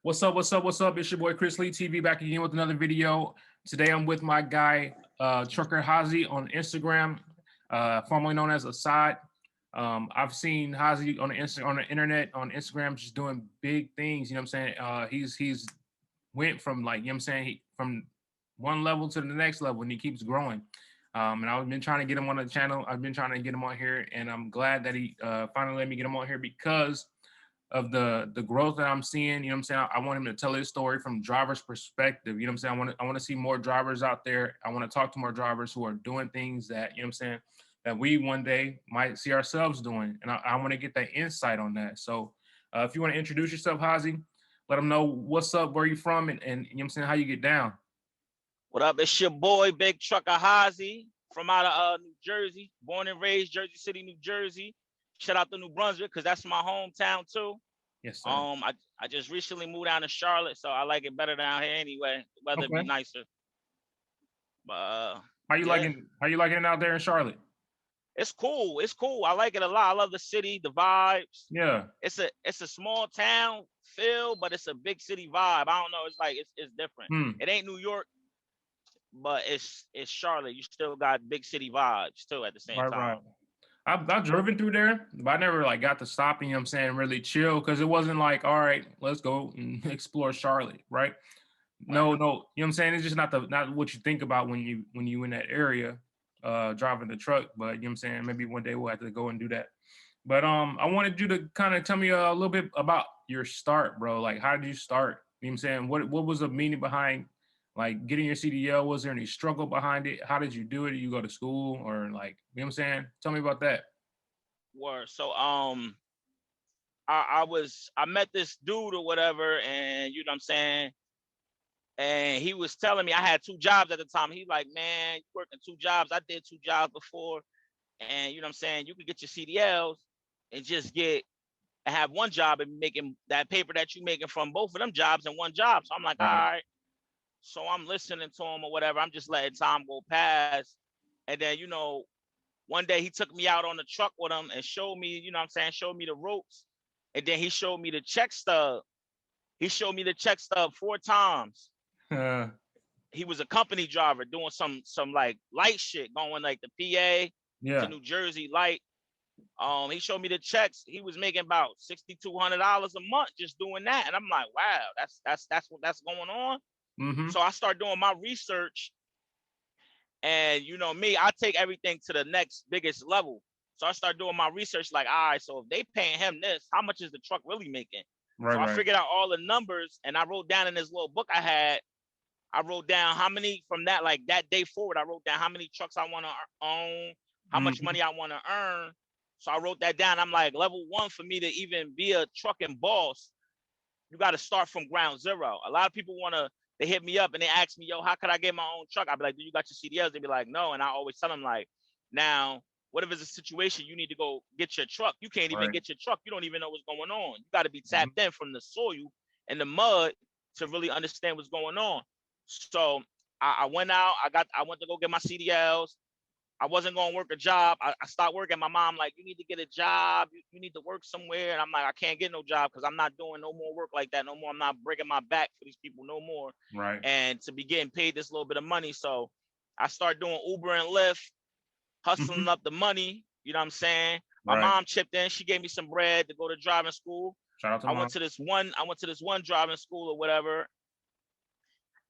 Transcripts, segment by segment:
What's up? What's up? What's up? It's your boy Chris Lee TV back again with another video. Today I'm with my guy Trucker Hazzy on Instagram, formerly known as Assad. I've seen Hazzy on the internet on Instagram just doing big things. You know what I'm saying? He's went from like you know what I'm saying from one level to the next level, and he keeps growing. And I've been trying to get him on the channel. I've been trying to get him on here, and I'm glad that he finally let me get him on here because of the growth that I'm seeing. You know what I'm saying? I want him to tell his story from driver's perspective. You know what I'm saying? I want to see more drivers out there. I want to talk to more drivers who are doing things that, you know what I'm saying, that we one day might see ourselves doing. And I want to get that insight on that. So if you want to introduce yourself, Hazzy, let them know what's up, where you from, and you know what I'm saying, how you get down. What up? It's your boy, Big Trucker Hazzy from out of New Jersey, born and raised Jersey City, New Jersey. Shout out to New Brunswick because that's my hometown too. Yes, sir. I just recently moved down to Charlotte, so I like it better down here anyway. The weather be nicer. But how you liking it out there in Charlotte? It's cool. It's cool. I like it a lot. I love the city, the vibes. Yeah. It's a small town feel, but it's a big city vibe. I don't know. It's like it's different. It ain't New York, but it's Charlotte. You still got big city vibes too at the same time. Right. I've driven through there, but I never like got to stop, you know what I'm saying, really chill, because it wasn't like, all right, let's go and explore Charlotte, right? No, you know what I'm saying? It's just not what you think about when you in that area driving the truck, but you know what I'm saying, maybe one day we'll have to go and do that. But I wanted you to kind of tell me a little bit about your start, bro. Like, how did you start? You know what I'm saying? What was the meaning behind like getting your CDL? Was there any struggle behind it? How did you do it? Did you go to school or like, you know what I'm saying? Tell me about that. Word. So I met this dude or whatever, and you know what I'm saying, and he was telling me I had 2 jobs at the time. He's like, man, you working 2 jobs. I did 2 jobs before, and you know what I'm saying, you could get your CDLs and just have one job and making that paper that you making from both of them jobs in one job. So I'm like, all right. So I'm listening to him or whatever. I'm just letting time go past. And then, you know, one day he took me out on the truck with him and showed me, you know what I'm saying, showed me the ropes. And then he showed me the check stub. He showed me the check stub 4 times. He was a company driver doing some like light shit, going like the PA to New Jersey light. He showed me the checks. He was making about $6,200 a month just doing that. And I'm like, wow, that's what's going on. So I start doing my research, and you know me, I take everything to the next biggest level. So I start doing my research, like, all right, so if they paying him this, how much is the truck really making? So I figured out all the numbers, and I wrote down in this little book I had, I wrote down how many from that, like that day forward, I wrote down how many trucks I want to own, how much money I want to earn. So I wrote that down. I'm like, level 1 for me to even be a trucking boss, you got to start from ground zero. A lot of people they hit me up and they ask me, yo, how could I get my own truck? I'd be like, do you got your CDLs? They'd be like, no. And I always tell them, like, now, what if it's a situation you need to go get your truck? You can't even get your truck. You don't even know what's going on. You got to be tapped in from the soil and the mud to really understand what's going on. So I went out. I went to go get my CDLs. I wasn't going to work a job. I stopped working. My mom, like, you need to get a job. You need to work somewhere. And I'm like, I can't get no job because I'm not doing no more work like that no more. I'm not breaking my back for these people no more. Right. And to be getting paid this little bit of money. So I started doing Uber and Lyft, hustling up the money. You know what I'm saying? My mom chipped in. She gave me some bread to go to driving school. Shout out to I went to this one driving school or whatever.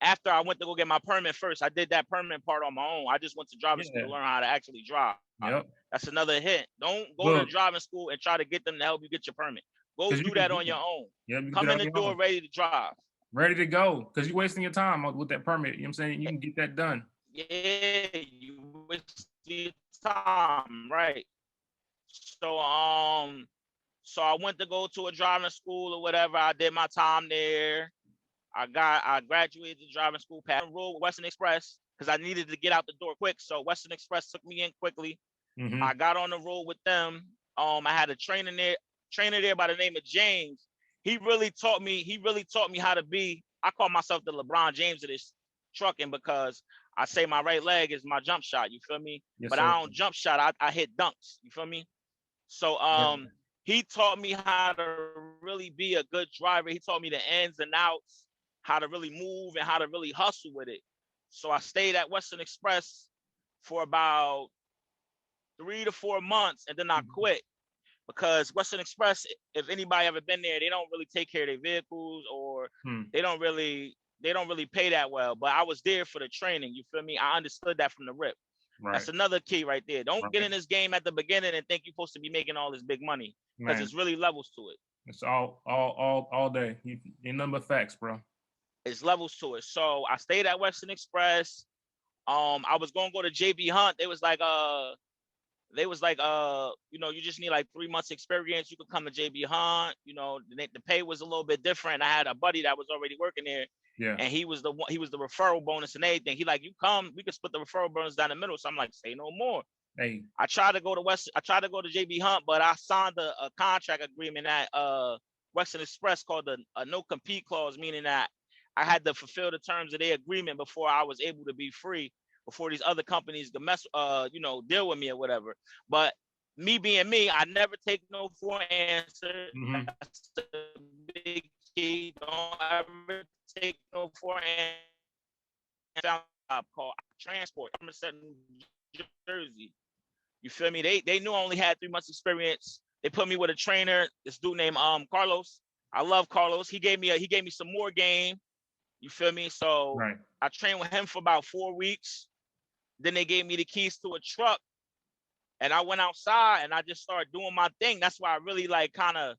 After I went to go get my permit first, I did that permit part on my own. I just went to driving school to learn how to actually drive. That's another hint. Don't go to driving school and try to get them to help you get your permit. Go do that on your own. Come in the door ready to drive. Ready to go, because you're wasting your time with that permit. You know what I'm saying? You can get that done. Yeah, you waste your time, right? So I went to go to a driving school or whatever. I did my time there. I graduated the driving school, passed the road with Western Express because I needed to get out the door quick. So Western Express took me in quickly. I got on the road with them. I had a trainer there by the name of James. He really taught me how to be. I call myself the LeBron James of this trucking because I say my right leg is my jump shot. You feel me? But I don't jump shot. I hit dunks. You feel me? So he taught me how to really be a good driver. He taught me the ins and outs, how to really move and how to really hustle with it. So I stayed at Western Express for about 3 to 4 months, and then I Mhm. quit because Western Express, if anybody ever been there, they don't really take care of their vehicles, or Hmm. they don't really pay that well. But I was there for the training. You feel me? I understood that from the rip. Right. That's another key right there. Don't get Right. in this game at the beginning and think you're supposed to be making all this big money, because Man, it's really levels to it. it's all day. You ain't nothing but facts, bro. It's levels to it. So I stayed at Western Express. I was gonna go to JB Hunt. You just need like 3 months experience. You could come to JB Hunt. The pay was a little bit different. I had a buddy that was already working there, Yeah. and he was the referral bonus and everything. He like, you come, we could split the referral bonus down the middle. So I'm like, say no more. Hey. I tried to go to JB Hunt, but I signed a contract agreement at Western Express called a no compete clause, meaning that I had to fulfill the terms of their agreement before I was able to be free, before these other companies could deal with me or whatever. But me being me, I never take no for an answer. Mm-hmm. That's the big key. Don't ever take no for an answer. Found a job called transport. I'm New Jersey. You feel me? They knew I only had 3 months experience. They put me with a trainer, this dude named Carlos. I love Carlos. He gave me some more game. You feel me? So Right. I trained with him for about 4 weeks. Then they gave me the keys to a truck, and I went outside and I just started doing my thing. That's why I really like kind of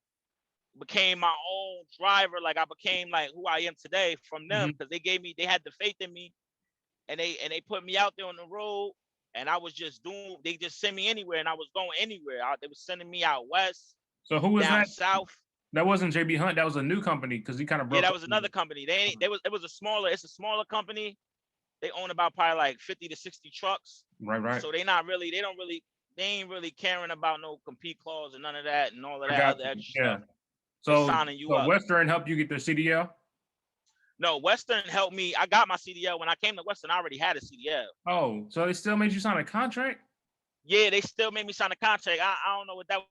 became my own driver. Like I became like who I am today from them, Mm-hmm. because they had the faith in me, and they put me out there on the road, and I was just doing. They just sent me anywhere, and I was going anywhere. They was sending me out west, So who was down that? south. That wasn't JB Hunt. That was a new company because he kind of Yeah, broke that up. was another company. It's a smaller company. They own about probably like 50 to 60 trucks. Right. Right. So they ain't really caring about no compete clause and none of that and all of I that got other you. extra Yeah. stuff. They So signing you so up. Western helped you get their CDL. No, Western helped me. I got my CDL. When I came to Western, I already had a CDL. Oh, so they still made you sign a contract? Yeah, they still made me sign a contract. I don't know what that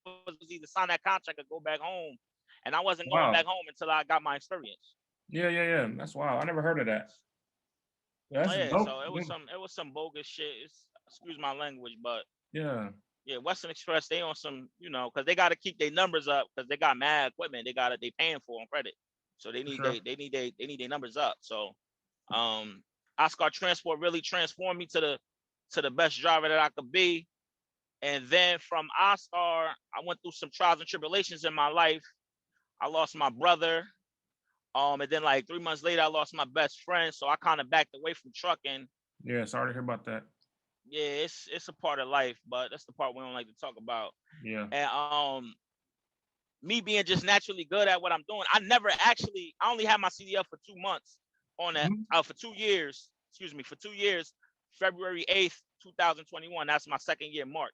was, either sign that contract or go back home. And I wasn't going Wow. back home until I got my experience. Yeah. That's wild. I never heard of that. That's Yeah, dope. so it was some bogus shit. Excuse my language, but Yeah. yeah, Western Express, they on some, because they got to keep their numbers up, because they got mad equipment. They paying for on credit, so they For need sure. their numbers up. So, Oscar Transport really transformed me to the best driver that I could be. And then from Oscar, I went through some trials and tribulations in my life. I lost my brother. And then like 3 months later, I lost my best friend. So I kind of backed away from trucking. Yeah. Sorry to hear about that. Yeah, it's a part of life, but that's the part we don't like to talk about. Yeah. And me being just naturally good at what I'm doing, I only had my CDL for 2 months on that, Mhm. for 2 years, excuse me, for 2 years, February 8th, 2021. That's my second year mark.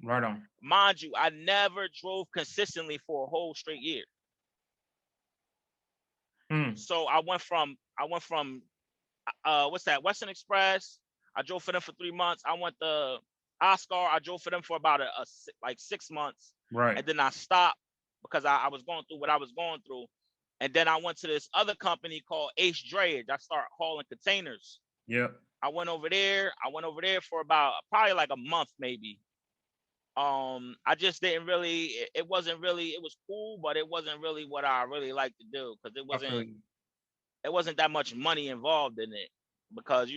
Right on. Mind you, I never drove consistently for a whole straight year. Hmm. So I went from what's that? Western Express. I drove for them for 3 months. I went to Oscar. I drove for them for about like 6 months, Right. and then I stopped because I was going through what I was going through. And then I went to this other company called Ace Drayage. I started hauling containers. Yep. I went over there. I went over there for about probably like a month, maybe. I just didn't really. It wasn't really. It was cool, but it wasn't really what I really like to do, because it I feel wasn't. you. It wasn't that much money involved in it, because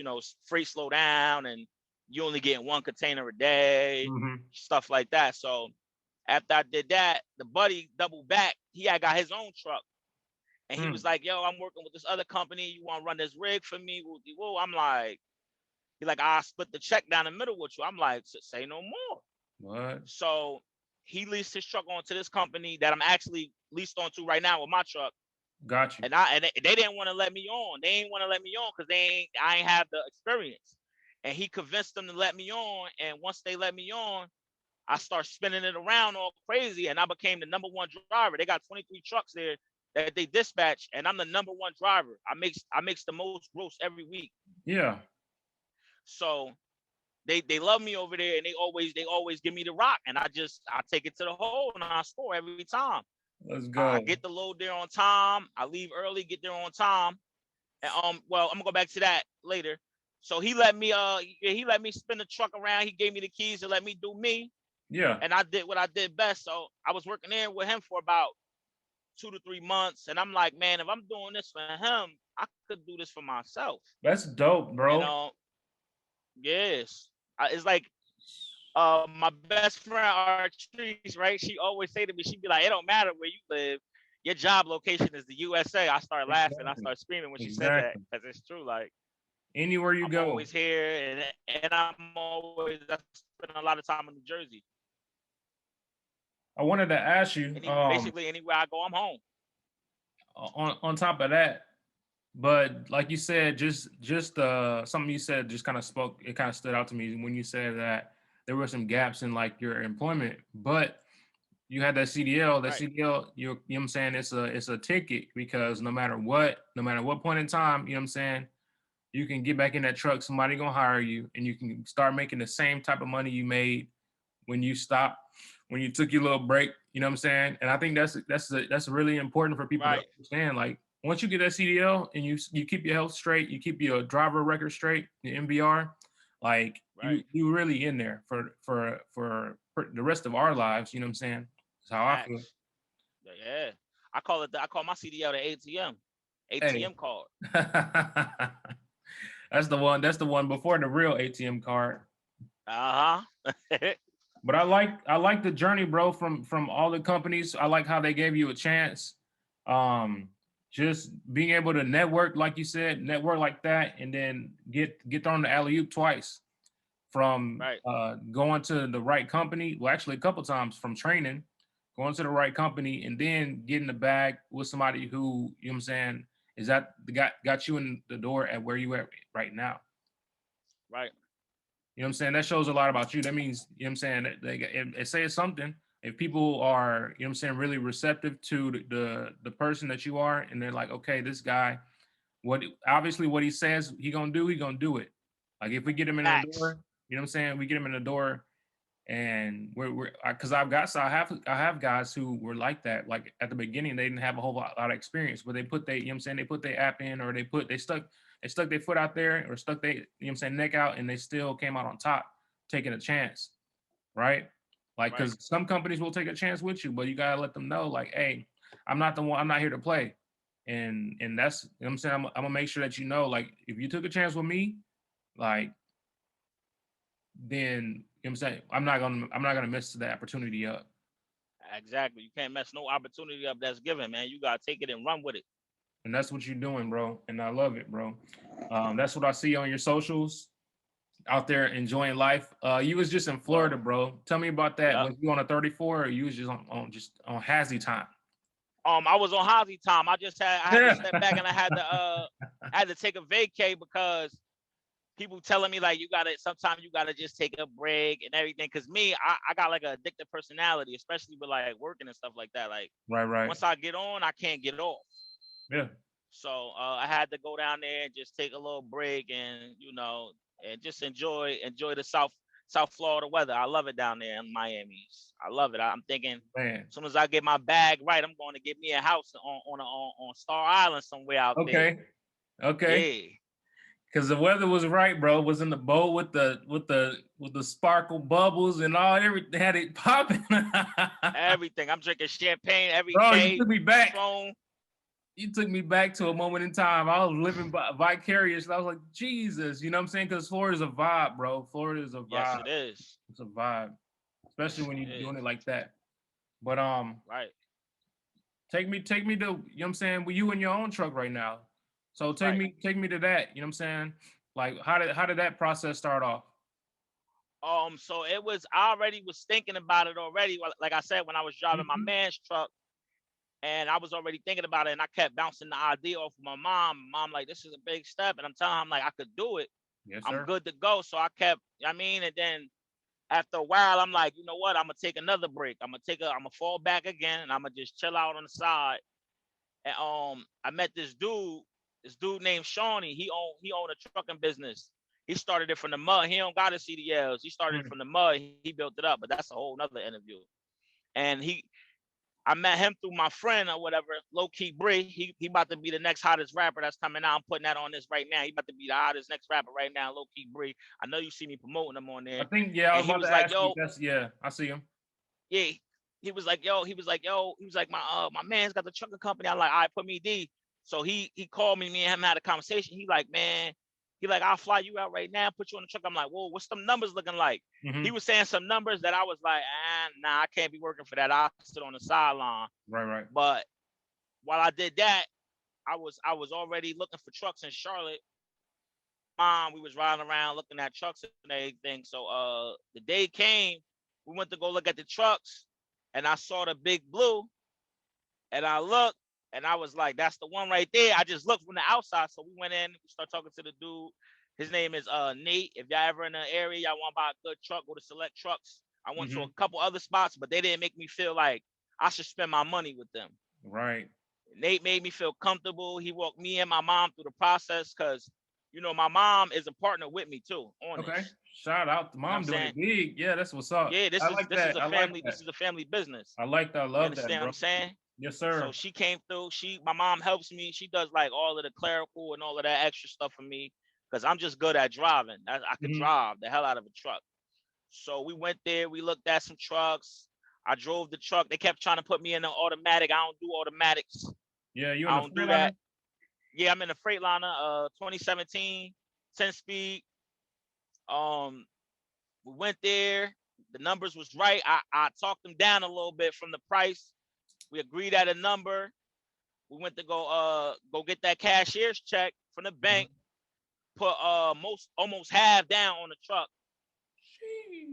freight slow down and you only getting one container a day, Mm-hmm. stuff like that. So after I did that, the buddy doubled back. He had got his own truck, and he was Mm. like, "Yo, I'm working with this other company. You want to run this rig for me?" Whoa. I'm like, he like, "I split the check down the middle with you." I'm like, "Say no more." What? So he leased his truck onto this company that I'm actually leased onto right now with my truck. Got you. And they didn't want to let me on. They ain't want to let me on because I ain't have the experience. And he convinced them to let me on. And once they let me on, I start spinning it around all crazy, and I became the number one driver. They got 23 trucks there that they dispatch, and I'm the number one driver. I makes the most gross every week. Yeah. So they love me over there, and they always give me the rock, and I take it to the hole and I score every time. Let's I go. get the load there on time. I leave early, get there on time. And well, I'm gonna go back to that later. So he let me spin the truck around. He gave me the keys to let me do me, Yeah, and I did what I did best. So I was working there with him for about 2 to 3 months, and I'm like, man, if I'm doing this for him, I could do this for myself. that's dope, And bro. yes, it's like my best friend Artrice, right? She always say to me, she'd be like, it don't matter where you live, your job location is the USA. I start laughing, I Exactly. start screaming when she said that, Exactly. because it's true. Like, Anywhere you I'm go. always here, and I spend a lot of time in New Jersey. I wanted to ask you, Basically anywhere I go, I'm home. on top of that, but like you said, just something you said just kind of spoke. It kind of stood out to me when you said that there were some gaps in like your employment, but you had that CDL. That Right, CDL, you know what I'm saying, it's a ticket because no matter what point in time, you know what I'm saying, you can get back in that truck. Somebody gonna hire you, and you can start making the same type of money you made when you stopped, when you took your little break. You know what I'm saying? And I think that's really important for people to right, understand. Like once you get that CDL and you keep your health straight, you keep your driver record straight, your MBR, like right. you really in there for the rest of our lives. You know what I'm saying? That's how I feel. Facts. Yeah. I call my CDL the ATM. Hey, ATM card. that's the one. That's the one before the real ATM card. Uh-huh. But I like the journey, bro, from all the companies. I like how they gave you a chance. Um, just being able to network, like you said, network like that, and then get thrown the alley oop twice from Right, going to the right company. Well, actually, a couple times from training, going to the right company, and then getting the bag with somebody who, you know what I'm saying, is that the got you in the door at where you at right now. right, You know what I'm saying? That shows a lot about you. That means, you know what I'm saying, that it says something. If people are, you know what I'm saying, really receptive to the person that you are, and they're like, okay, this guy, what obviously what he says he gonna do it. Like if we get him in the facts. door, you know what I'm saying, we get him in the door, and we're because I have guys who were like that. Like at the beginning, they didn't have a whole lot of experience, but they put they, you know what I'm saying, they put their app in, or they stuck their foot out there, or stuck they, you know what I'm saying, neck out, and they still came out on top, taking a chance, right? Like Right. because some companies will take a chance with you, but you gotta let them know, like, hey, I'm not the one. I'm not here to play, and that's, you know what I'm saying. I'm gonna make sure that you know, like, if you took a chance with me, like, then, you know what I'm saying, I'm not gonna mess the opportunity up. Exactly. You can't mess no opportunity up that's given, man. You gotta take it and run with it. And that's what you're doing, bro. And I love it, bro. That's what I see on your socials, out there enjoying life. You was just in Florida, bro. Tell me about that. Yeah. Was you on a 34, or you was just on Hazzy time? I was on Hazzy time. I had to Yeah. step back, and I had to take a vacay because people telling me like sometimes you gotta just take a break and everything. Cause me, I got like an addictive personality, especially with like working and stuff like that. Like Right, right. once I get on, I can't get off. Yeah. So I had to go down there and just take a little break, and and just enjoy the South Florida weather. I love it down there in Miami. I love it. I'm thinking Man. as soon as I get my bag right, I'm going to get me a house on Star Island somewhere out there. Okay. Okay. Yeah, Because the weather was right, bro. Was in the boat with the sparkle bubbles and all, everything had it popping. everything. I'm drinking champagne every Bro, you day. took me back. Patron. You took me back to a moment in time. I was living vicarious. I was like, Jesus, you know what I'm saying? Because Florida's a vibe, bro. Florida is a Yes, vibe. it is. It's a vibe, especially Yes, when it you're doing it is. like that. But Right, take me to, you know what I'm saying, well, you in your own truck right now. So right. take me to that, you know what I'm saying? Like how did that process start off? So it was. I already was thinking about it already. Like I said, when I was driving my Mhm. man's truck, and I was already thinking about it, and I kept bouncing the idea off of my mom. Mom, like, this is a big step, and I'm telling her, I'm like, I could do it. Yes, I'm sir. good to go. So I kept. And then after a while, I'm like, you know what? I'm gonna take another break. I'm gonna fall back again, and I'm gonna just chill out on the side. And I met this dude named Shawnee. He owned a trucking business. He started it from the mud. He don't got his CDLs. He started it from the mud. He built it up, but that's a whole nother interview. And I met him through my friend or whatever, Low Key Bree. He about to be the next hottest rapper that's coming out. I'm putting that on this right now. He about to be the hottest next rapper right now, Low Key Bree. I know you see me promoting him on there. I think, yeah, I was And he about was to like, ask you. yo, Yeah, I see him. yeah. He was like, yo, my man's got the trucking company. I'm like, all right, put me D. So he called me, me and him had a conversation. He like, man, I'll fly you out right now, put you on the truck. I'm like, whoa, what's some numbers looking like? He was saying some numbers that I was like, nah, I can't be working for that. I'll sit on the sideline. Right. But while I did that, I was already looking for trucks in Charlotte. We was riding around looking at trucks and everything. So the day came, we went to go look at the trucks, and I saw the big blue, and I looked, and I was like, that's the one right there. I just looked from the outside. So we went in, we started talking to the dude. His name is Nate. If y'all ever in the area, y'all want to buy a good truck, go to Select Trucks. I went to a couple other spots, but they didn't make me feel like I should spend my money with them. Right. Nate made me feel comfortable. He walked me and my mom through the process because, you know, my mom is a partner with me too on this. Shout out to mom doing it big. Yeah, that's what's up. Yeah, I like that. a family. This is a family business. I like that. I You love that, understand bro. what I'm saying? Yes, sir. So she came through. My mom helps me. She does like all of the clerical and all of that extra stuff for me because I'm just good at driving. I could drive the hell out of a truck. So we went there. We looked at some trucks. I drove the truck. They kept trying to put me in an automatic. I don't do automatics. Yeah, you I don't do Freightliner? that. Yeah, I'm in a Freightliner, 2017, 10 speed. We went there. The numbers was right. I talked them down a little bit from the price. We agreed at a number. We went to go get that cashier's check from the bank. Put almost half down on the truck.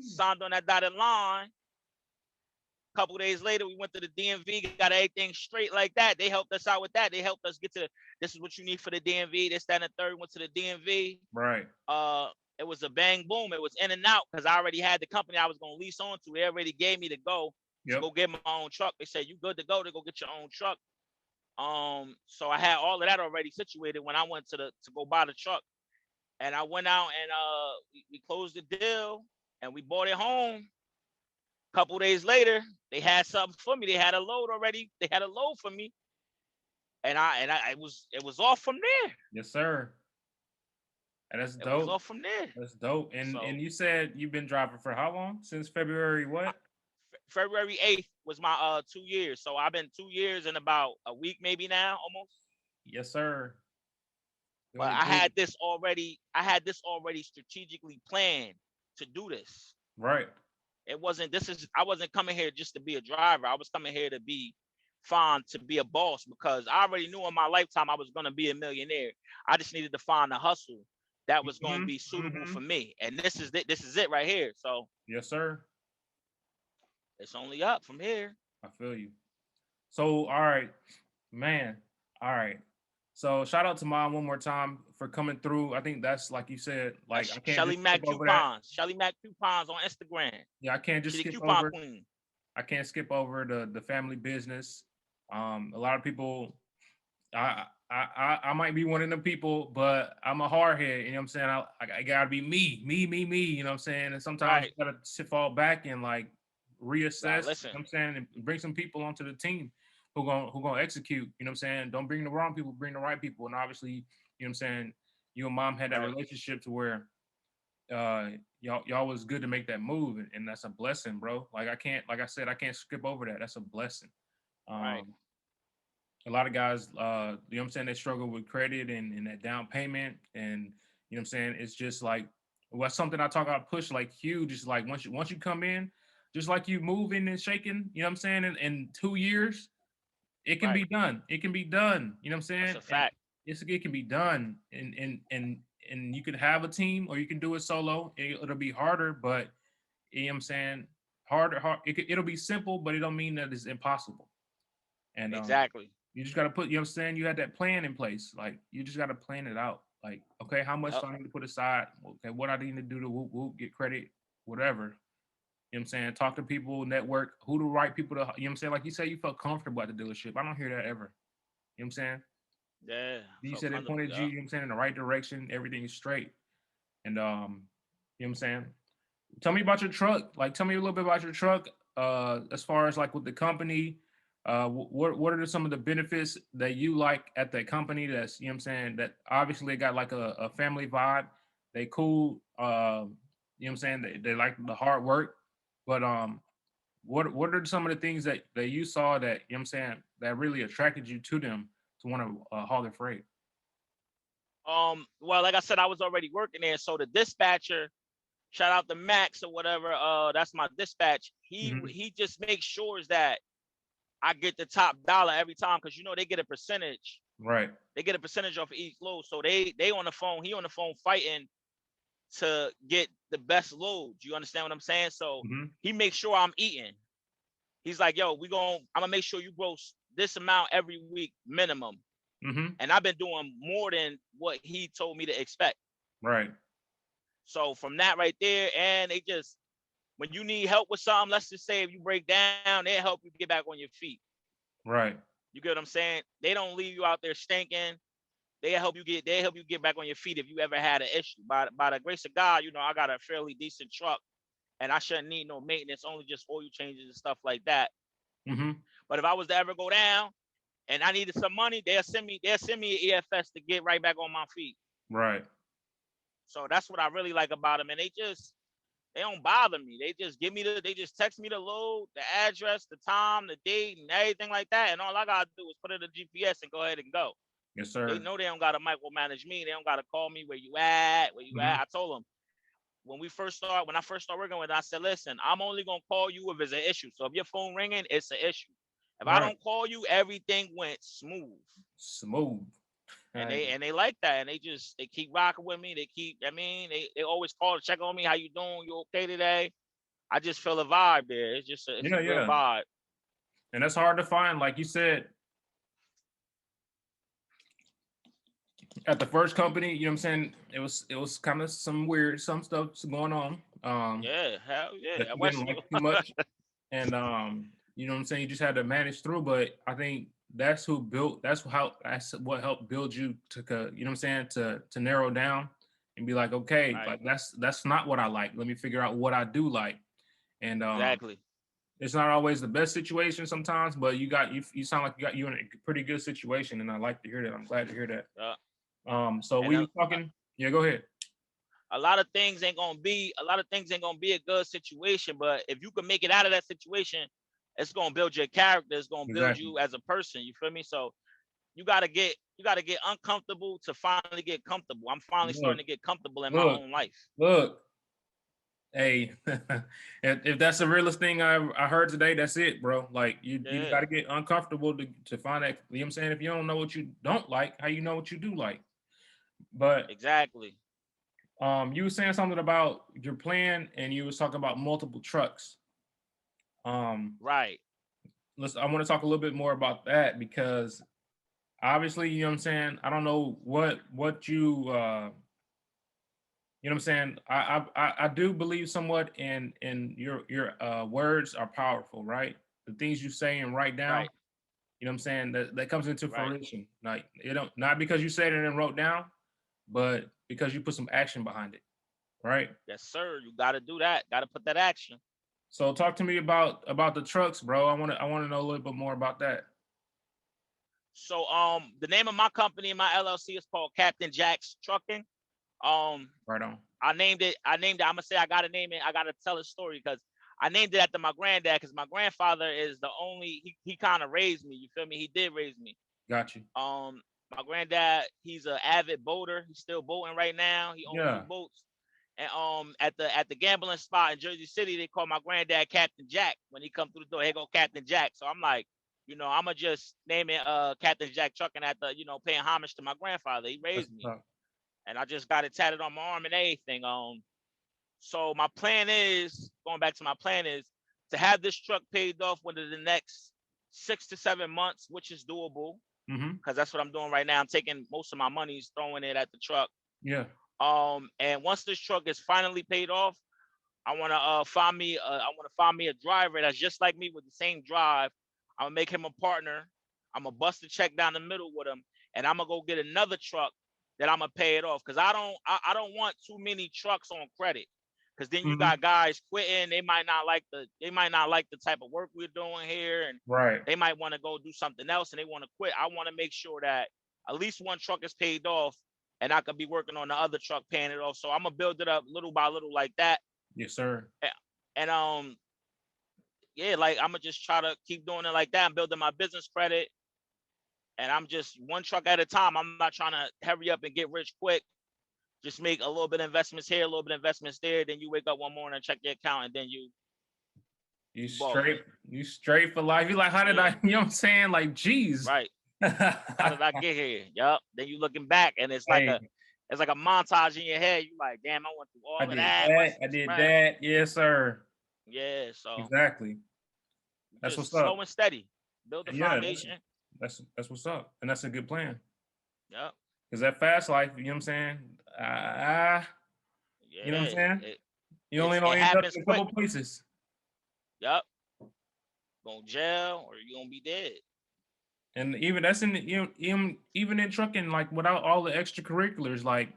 Signed on that dotted line. A couple days later, we went to the DMV, got everything straight like that. They helped us out with that. They helped us get to this is what you need for the DMV. This, that, and the third. Went to the DMV. Right. It was a bang boom. It was in and out because I already had the company I was gonna lease on to. They already gave me to go get my own truck. They said you good to go get your own truck. So I had all of that already situated when I went to go buy the truck. And I went out and we closed the deal and we bought it home. A couple days later, they had something for me. They had a load already. They had a load for me. And it was off from there. Yes, sir. And that's dope. It was off from there. That's dope. And you said you've been driving for how long? Since February what? February 8th was my 2 years. So I've been 2 years and about a week maybe now almost. Yes, sir. But I had this already strategically planned to do this. Right. I wasn't coming here just to be a driver. I was coming here to be fine, to be a boss, because I already knew in my lifetime I was going to be a millionaire. I just needed to find a hustle that was going to be suitable for me. And this is it right here. So yes, sir. It's only up from here. I feel you. So, all right, man. All right. So shout out to mom one more time for coming through. I think that's like you said, like I can't Shelly just Mac skip over Coupons. that. Shelly Mac Coupons on Instagram. Yeah, I can't just skip over. Queen. I can't skip over the family business. A lot of people, I might be one of them people, but I'm a hardhead. You know what I'm saying? I gotta be me. You know what I'm saying? And sometimes you gotta fall back and like reassess. You know what I'm saying? And bring some people onto the team who gonna execute. You know what I'm saying? Don't bring the wrong people, bring the right people. And obviously, you know what I'm saying, you and mom had that relationship to where y'all was good to make that move, and that's a blessing, bro. Like I said, I can't skip over that. That's a blessing. A lot of guys, you know what I'm saying, they struggle with credit and that down payment, and you know what I'm saying, it's just like, well, something I talk about push like huge. It's like once you come in, just like you moving and shaking, you know what I'm saying, in 2 years, it can be done. It can be done. You know what I'm saying? That's a fact. It can be done, and you can have a team or you can do it solo. It'll be harder, but you know what I'm saying, harder. It'll be simple, but it don't mean that it's impossible. And exactly. You just got to put, you know what I'm saying? You had that plan in place. Like, you just got to plan it out. Like, okay, how much do I need to put aside? Okay, what I need to do to whoop, get credit, whatever. You know what I'm saying? Talk to people, network, who the right people to, you know what I'm saying? Like you said, you felt comfortable at the dealership. I don't hear that ever. You know what I'm saying? Yeah. You said they pointed you, you know what I'm saying, in the right direction. Everything is straight. And you know what I'm saying? Tell me about your truck. Like, tell me a little bit about your truck. As far as like with the company, what are some of the benefits that you like at that company? That's, you know what I'm saying, that obviously got like a family vibe. They cool. You know what I'm saying? They like the hard work. But what are some of the things that you saw that, you know what I'm saying, that really attracted you to them to want to haul their freight? Well, like I said, I was already working there, so the dispatcher, shout out to Max or whatever, that's my dispatch. Hmm. He just makes sure that I get the top dollar every time, because you know they get a percentage. Right. They get a percentage off of each load. So they on the phone, he on the phone fighting to get the best load. You understand what I'm saying? So Hmm. he makes sure I'm eating. He's like, yo, I'm gonna make sure you gross this amount every week minimum. Hmm. And I've been doing more than what he told me to expect. Right. So from that right there, and they just, when you need help with something, let's just say if you break down, they'll help you get back on your feet. Right. You get what I'm saying? They don't leave you out there stinking. They help you get back on your feet if you ever had an issue. By the grace of God, you know, I got a fairly decent truck and I shouldn't need no maintenance, only just oil changes and stuff like that. Hmm. But if I was to ever go down and I needed some money, they'll send me an EFS to get right back on my feet. Right. So that's what I really like about them. And they don't bother me. They just text me the load, the address, the time, the date, and everything like that. And all I gotta do is put it in the GPS and go ahead and go. Yes, They sir. know they don't gotta micromanage me. They don't gotta call me where you at, where you Hmm. at. I told them when I first started working with them, I said, listen, I'm only gonna call you if it's an issue. So if your phone ringing, it's an issue. If I Right. don't call you, everything went smooth. Smooth. And Hey. they like that, and they keep rocking with me. They always call to check on me. How you doing? You okay today? I just feel a vibe there. It's a Yeah, good yeah. vibe. And that's hard to find. Like you said, at the first company, you know what I'm saying? It was kind of some stuff going on. Yeah, hell That yeah. you didn't Westwood. like too much. And you know what I'm saying, you just had to manage through. But I think that's what helped build you to you know what I'm saying, to narrow down and be like, okay, Right. like that's not what I like. Let me figure out what I do like. And Exactly. it's not always the best situation sometimes, but you sound like you in a pretty good situation, and I like to hear that. I'm glad to hear that. Uh, So and we were talking. Yeah, go ahead. a lot of things ain't gonna be a good situation, but if you can make it out of that situation, it's gonna build your character. It's gonna build Exactly. you as a person. You feel me? So you gotta get uncomfortable to finally get comfortable. I'm finally starting Look, to get comfortable in my look, own life. look. Hey, if that's the realest thing I heard today, that's it, bro. Like you got Yeah, to get uncomfortable to find that. You know what I'm saying? If you don't know what you don't like, how you know what you do like? But exactly. you were saying something about your plan, and you was talking about multiple trucks. Um, Right, I want to talk a little bit more about that because obviously, you know what I'm saying. I don't know what you know what I'm saying. I do believe somewhat in your words are powerful, right? The things you say and write down, right, you know what I'm saying, that comes into right. fruition. Like you don't, not because you said it and wrote down, but because you put some action behind it, right? Yes, sir. You gotta do that. Gotta put that action. So talk to me about the trucks, bro. I want to know a little bit more about that. So the name of my company, my LLC, is called Captain Jack's Trucking. Um Right on. I named it. I'm gonna say I gotta name it. I gotta tell a story because I named it after my granddad, because my grandfather is the only he kind of raised me. You feel me? He did raise me. Got you. My granddad, he's an avid boater. He's still boating right now. He owns two Yeah. boats. And at the gambling spot in Jersey City, they call my granddad Captain Jack. When he come through the door, hey, go Captain Jack. So I'm like, I'ma just name it Captain Jack Trucking, paying homage to my grandfather. He That's raised what's me. up. And I just got it tatted on my arm and everything. So my plan is, going back to my plan is to have this truck paid off within the next 6 to 7 months, which is doable Mm-hmm. because that's what I'm doing right now. I'm taking most of my money, throwing it at the truck. Yeah. And once this truck is finally paid off, I want to find me a driver that's just like me with the same drive. I'm gonna make him a partner. I'm gonna bust a check down the middle with him, and I'm gonna go get another truck that I'm gonna pay it off. Cause I don't want too many trucks on credit. Cause then you Mhm. got guys quitting. They might not like the type of work we're doing here, and Right. they might want to go do something else and they want to quit. I want to make sure that at least one truck is paid off, and I could be working on the other truck paying it off. So I'm gonna build it up little by little like that. Yes, sir. And yeah, like I'm gonna just try to keep doing it like that. I'm building my business credit, and I'm just one truck at a time. I'm not trying to hurry up and get rich quick. Just make a little bit of investments here, a little bit of investments there. Then you wake up one morning and check your account, and then You you balling. straight for life. You like, how did Yeah, I, you know what I'm saying? Like, geez. right. How did I get here? Yup. Then you looking back, and it's like Hey, a montage in your head. You like, damn, I went through I all of did that. that. What's I next? did Right. that. Yes, sir. Yeah. So Exactly. That's what's just slow up. and steady. Build the And yeah, foundation. that's what's up. And that's a good plan. Yep. Because that fast life, you know what I'm saying? You know what I'm Yeah. saying? You only It don't end up happens in a quick. couple places. Yep. Going to jail or you gonna be dead. And even that's in even in trucking, like without all the extracurriculars, like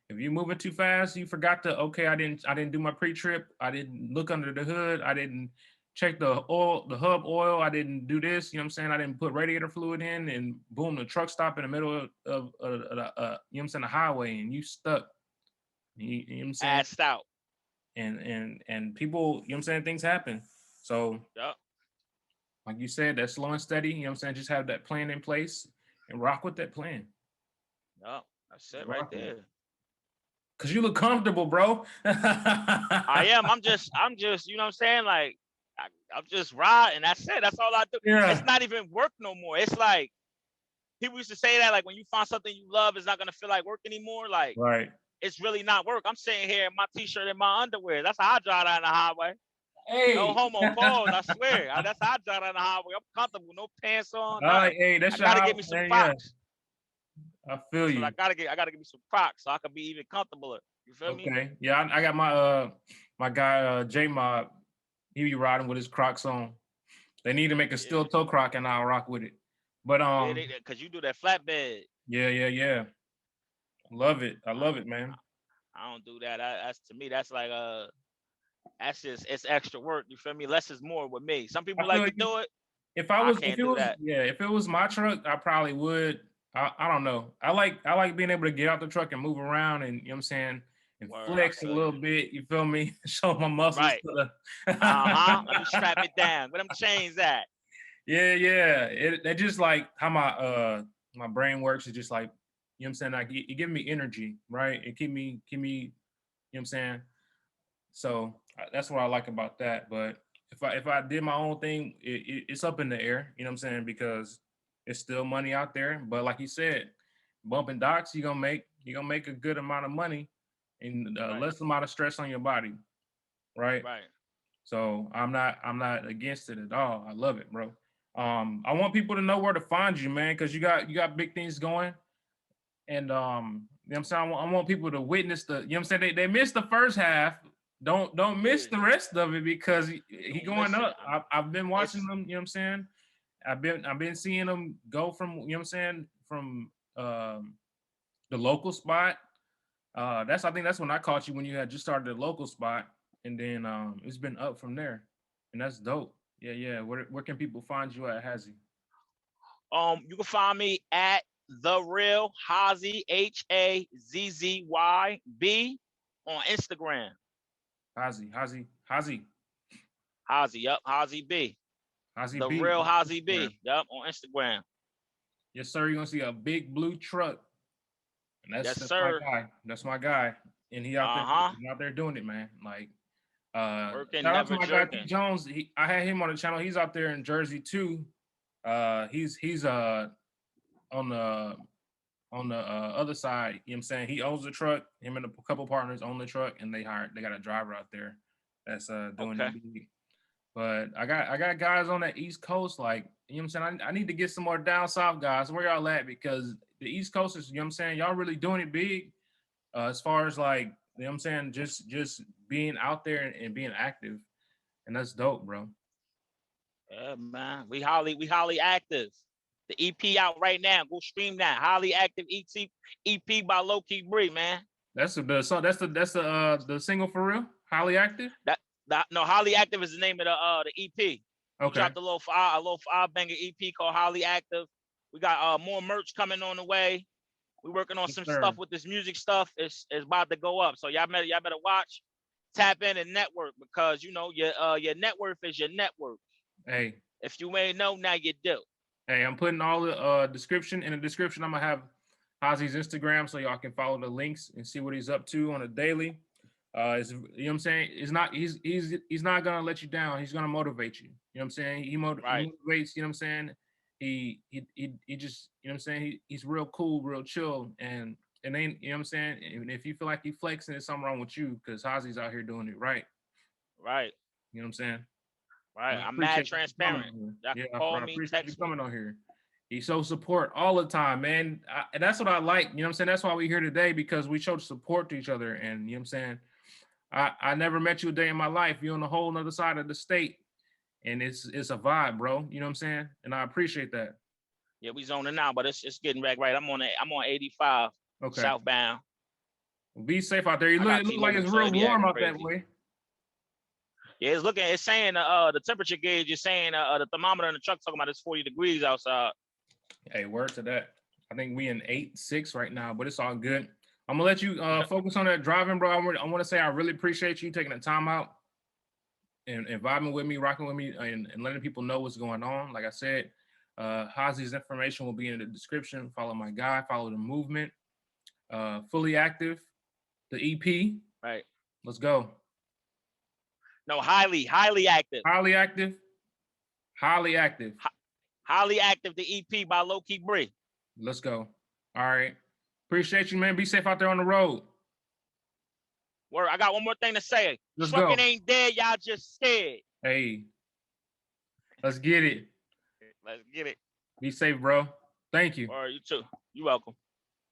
if you're moving too fast, you forgot to okay, I didn't do my pre-trip, I didn't look under the hood, I didn't check the hub oil, I didn't do this, you know what I'm saying? I didn't put radiator fluid in, and boom, the truck stop in the middle of you know what I'm saying, the highway, and you stuck. You know what I'm saying? Assed out. And people, you know what I'm saying, things happen. So Yep. like you said, that's slow and steady, you know what I'm saying? Just have that plan in place and rock with that plan. Yep. That's Just it right rock with it. there. Cause you look comfortable, bro. I am. I'm just, you know what I'm saying? Like, I'm just riding. That's it. That's all I do. It's Yeah. not even work no more. It's like, people used to say that, like, when you find something you love, it's not going to feel like work anymore. Like, Right. it's really not work. I'm sitting here in my t-shirt and my underwear. That's how I drive down the highway. No Hey. homo pause. I swear. That's how I drive down the highway. I'm comfortable. No pants on, All nothing. right, hey, I that's your got to house, get me some man. Yeah, Crocs. I feel That's what you. I gotta get me some Crocs so I can be even comfortabler. You feel me? Okay. Yeah, I got my guy J Mob. He be riding with his Crocs on. They need to make a Yeah. steel toe Croc and I'll rock with it. But Yeah, cause you do that flatbed. yeah. Love it. I I, love it, man. I don't do that. That's to me. That's like that's just it's extra work. You feel me? Less is more with me. Some I people like feel to you. do it. I If can't it do was that. yeah, if it was my truck, I probably would. I don't know. I like being able to get out the truck and move around and you know what I'm saying and Word, I flex a feel you. little bit. You feel me? Show my muscles Right. to Uh-huh. Let the me strap it down. Where them chains at? yeah. It just like how my brain works is just like you know what I'm saying. Like it give me energy, right? It keep me you know what I'm saying. So that's what I like about that. But if I did my own thing, it's up in the air. You know what I'm saying? Because it's still money out there. But like you said, bumping docks, you're gonna make a good amount of money and Right. less amount of stress on your body, right? Right. So I'm not against it at all. I love it, bro. I want people to know where to find you, man, because you got big things going. And you know what I'm saying? I want people to witness the, you know what I'm saying? They missed the first half. Don't miss Yeah. the rest of it because he Don't going miss it. up. I've been watching It's them, you know what I'm saying? I've been seeing them go from, you know what I'm saying, from the local spot. I think that's when I caught you when you had just started the local spot. And then it's been up from there. And that's dope. Yeah. Where can people find you at Hazzy? you can find me at the real Hazzy HAZZYB on Instagram. Hazzy. Hazzy, yep, Hazzy B. Hazzy The B real on Hazzy Instagram. B, yep, on Instagram. Yes, sir. You're gonna see a big blue truck. And Yes, that's my sir. guy. That's my guy. And Uh-huh. he out there doing it, man. Like Working, shout out to never my guy T jerking. Jones. I had him on the channel. He's out there in Jersey too. He's on the other side, you know what I'm saying? He owns the truck, him and a couple partners own the truck, and they got a driver out there that's doing Okay. it big. But I got guys on that East Coast, like, you know what I'm saying? I need to get some more down south guys. Where y'all at? Because the East Coasters, you know what I'm saying, y'all really doing it big. As far as like, you know what I'm saying, just being out there and being active. And that's dope, bro. Yeah, man. We highly active. The EP out right now. Go stream that. Highly Active EP by Low Key Bree, man. That's the song. That's the single for real. Highly Active. No, Highly Active is the name of the EP. We dropped a little five banger EP called Highly Active. We got more merch coming on the way. We're working on some stuff with this music stuff. It's about to go up. So y'all better watch, tap in and network, because you know your net worth is your network. Hey. If you ain't know, now you do. Hey, I'm putting all the description in the description. I'm gonna have Hazzy's Instagram so y'all can follow the links and see what he's up to on a daily. You know what I'm saying? He's not gonna let you down. He's gonna motivate you. You know what I'm saying? He motivates. You know what I'm saying? He just, you know what I'm saying? He's real cool, real chill, and ain't, you know what I'm saying? And if you feel like he flexing, there's something wrong with you, because Hazzy's out here doing it right. Right. You know what I'm saying? Right. I'm mad transparent. Yeah, I appreciate you coming on here. He shows support all the time, man. And that's what I like. You know what I'm saying? That's why we're here today, because we showed support to each other. And you know what I'm saying? I never met you a day in my life. You're on the whole other side of the state. And it's a vibe, bro. You know what I'm saying? And I appreciate that. Yeah, we zoning out, but it's getting back right. I'm on 85 southbound. Well, be safe out there. You look like it's real warm out that way. Yeah, it's saying the temperature gauge is saying the thermometer in the truck talking about it's 40 degrees outside. Hey, word to that. I think we in 8-6 right now, but it's all good. I'm gonna let you focus on that driving, bro. I want to say I really appreciate you taking the time out and vibing with me, rocking with me, and letting people know what's going on. Like I said, Hazzy's information will be in the description. Follow my guy, follow the movement. Fully Active, the EP. Right. Let's go. No, highly active. Highly active. Highly active. Highly Active, the EP by Low Key Bree. Let's go. All right. Appreciate you, man. Be safe out there on the road. Word. I got one more thing to say. Let's Trucking go. ain't dead. Y'all just scared. Hey. Let's get it. Let's get it. Be safe, bro. Thank you. All right, you too. You welcome.